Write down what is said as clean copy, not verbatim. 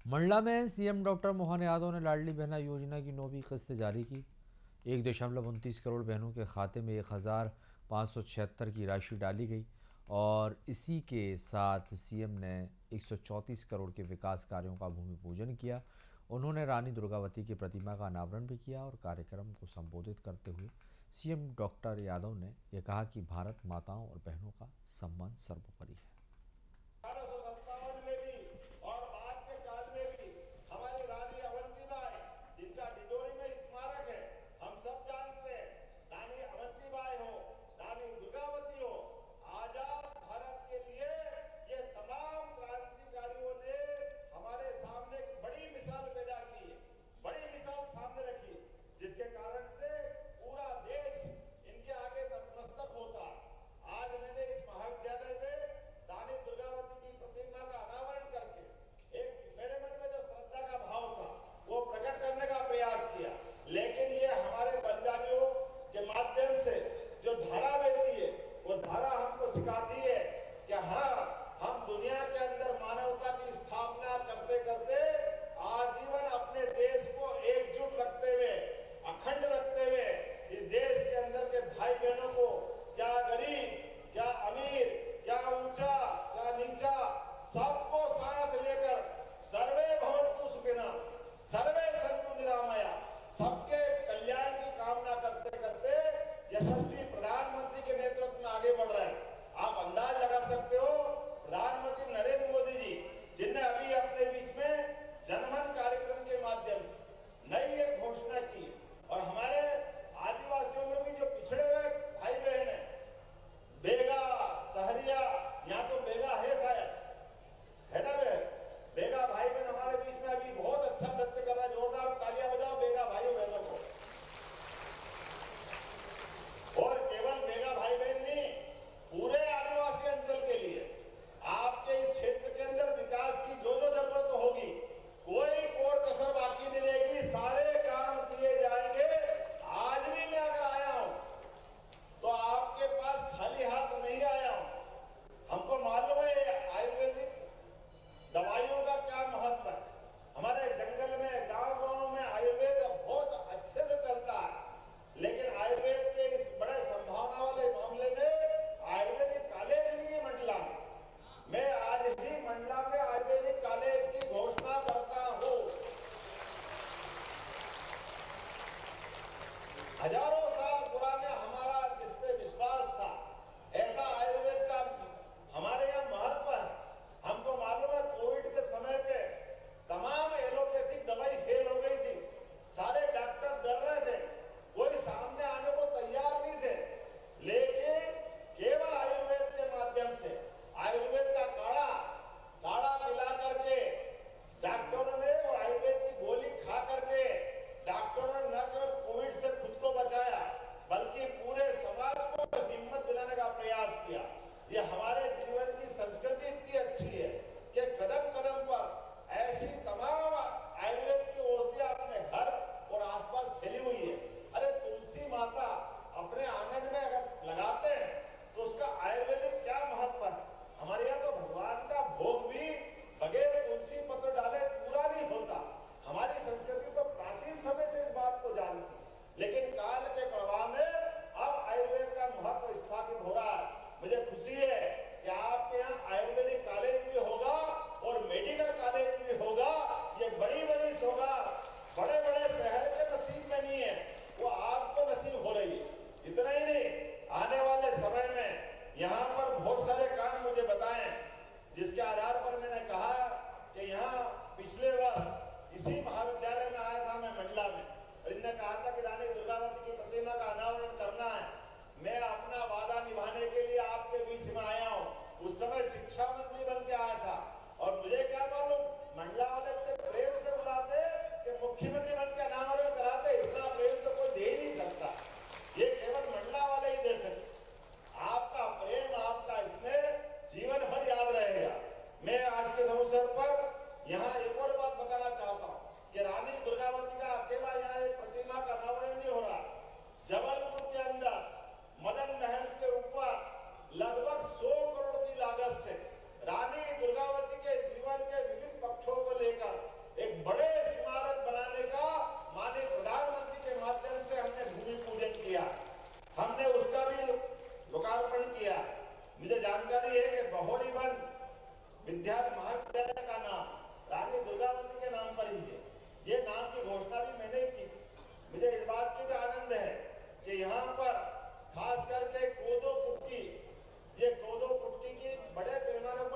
मंडला में CM doctor Mohan Yadav ने लाडली बहना योजना की 9वीं किस्त जारी की। 1.29 करोड़ बहनों के खाते में 1,576 की राशि डाली गई और इसी के साथ सीएम ने 134 करोड़ के विकास कार्यों का भूमि पूजन किया। उन्होंने रानी दुर्गावती की प्रतिमा का अनावरण भी किया और कार्यक्रम को संबोधित करते हुए सीएम डॉक्टर यादव ने यह कहा कि भारत माताओं और बहनों का सम्मान सर्वोपरि है। जिनका डिडोरी में स्मारक है, हम सब जानते हैं। रानी अवंतीबाई हो, रानी दुर्गावती हो, आजाद भारत के लिए ये तमाम क्रांतिकारियों ने हमारे सामने एक बड़ी मिसाल पैदा की है, बड़ी मिसाल सामने रखी, जिसके कारण से पूरा देश इनके आगे नतमस्तक होता। आज मैंने इस महाविद्यालय में रानी दुर्गावती की प्रतिमा का अनावरण करके एक मेरे मन में जो श्रद्धा का भाव था वो प्रकट करने का प्रयास किया। लेकिन ये हमारे बलिदानियों के माध्यम से जो धारा बहती है, वो धारा हमको सिखाती है कि हाँ, हम दुनिया के अंदर मानवता की स्थापना करते करते आजीवन अपने देश को एकजुट रखते हुए, अखंड रखते हुए, इस देश के अंदर के भाई बहनों को, क्या गरीब, क्या अमीर, क्या ऊंचा, क्या नीचा, सबको साथ लेकर सर्वे भवन्तु सुखिनः, सर्वे सन्तु निरामया, सबके कल्याण की कामना करते करते यशस्वी प्रधानमंत्री के नेतृत्व में आगे बढ़ रहे हैं। आप अंदाज लगा सकते हो, प्रधानमंत्री नरेंद्र मोदी जी, जिनने अभी अपने बीच में जनमन कार्यक्रम के माध्यम से नई एक घोषणा की और हमारे आदिवासियों में भी जो पिछड़े हुए भाई बहन है, बेगा, सहरिया, यहाँ तो बेगा है शायद, है ना बेगा भाई बहन हमारे बीच में अभी बहुत अच्छा नृत्य कर रहा है। जोरदार तालियां बजाओ बेगा भाई बहनों को। और केवल बेगा भाई बहन नहीं, पूरे आदिवासी अंचल के लिए आपके इस क्षेत्र के अंदर विकास की जो जो जरूरत होगी, कोई कोर कसर बाकी नहीं रहेगी, सारे काम किए जाएंगे। आज भी मैं अगर आया हूं तो आपके पास खाली हाथ नहीं आया हूं। हमको मालूम है आयुर्वेदिक दवाइयों का क्या महत्व है। हमारे जंगल में, गांव-गांव में आयुर्वेद बहुत अच्छे से चलता है, लेकिन आयुर्वेद के इस बड़े संभावना वाले मामले में आयुर्वेदिक कॉलेज नहीं है मंडला में। मैं आज ही मंडला में आयुर्वेदिक कॉलेज की घोषणा करता हूं। हजारों साल पुराना हमारा जिस पे विश्वास था, ऐसा आयुर्वेद का हमारे यहाँ महत्व है। हमको मालूम है कोविड के समय पे तमाम एलोपैथिक दवाई फेल हो गई थी, सारे डॉक्टर डर रहे थे, कोई सामने आने को तैयार नहीं थे, लेकिन केवल आयुर्वेद के माध्यम से, आयुर्वेद का काढ़ा पिला करके डॉक्टरों ने, और आयुर्वेद की गोली खा करके डॉक्टरों ने न केवल कोविड से खुद को बचाया, बल्कि पूरे समाज को हिम्मत दिलाने का प्रयास किया। ये हमारे जीवन की संस्कृति इतनी अच्छी है कि कदम कदम पर ऐसी तमाम आयुर्वेद की औषधियां अपने घर और आसपास फैली हुई है। अरे तुलसी माता अपने आंगन में अगर लगाते हैं तो उसका आयुर्वेदिक क्या महत्व है। हमारे यहाँ तो भगवान का भोग भी बगैर तुलसी पत्र डाले पूरा नहीं होता। हमारी संस्कृति तो प्राचीन समय से इस बात को जानती, लेकिन काल के प्रभाव में अब आयुर्वेद का महत्व स्थापित हो रहा है। मुझे खुशी है कि आपके यहाँ आयुर्वेदिक कॉलेज भी होगा और मेडिकल कॉलेज भी होगा। ये बड़ी बड़ी सौगात बड़े बड़े शहर के नसीब में नहीं है, वो आपको नसीब हो रही है। इतना ही नहीं, आने वाले समय में यहाँ पर बहुत सारे काम मुझे बताएं, जिसके आधार पर मैंने कहा कि यहाँ पिछले वर्ष इसी महाविद्यालय में आया था मैं मंडला में, और इन्होंने कहा था कि रानी दुर्गावती की प्रतिमा का अनावरण करना है। मैं अपना वादा निभाने के लिए आपके बीच में आया हूं। उस समय शिक्षा मंत्री बन के आया था, और मुझे क्या मालूम मंडला वाले इतने प्रेम से बुलाते कि मुख्यमंत्री बन के अनावरण कराते। इतना प्रेम तो कोई दे ही नहीं सकता, ये केवल मंडला वाले ही दे सकते। आपका प्रेम, आपका स्नेह जीवन भर याद रहेगा। मैं आज के अवसर पर यहाँ एक और बात बताना चाहता हूँ कि रानी दुर्गावती का अकेला यहाँ एक प्रतिमा का अनावरण नहीं हो रहा। जबलपुर के अंदर मदन महल के ऊपर लगभग 100 करोड़ की लागत से रानी दुर्गावती के जीवन के विविध पक्षों को लेकर महाविद्यालय का नाम रानी दुर्गावती के नाम पर ही है। ये नाम की घोषणा भी मैंने ही की थी। मुझे इस बात की भी आनंद है कि यहाँ पर खास करके कोदो कुटकी, ये कोदो कुटकी की बड़े पैमाने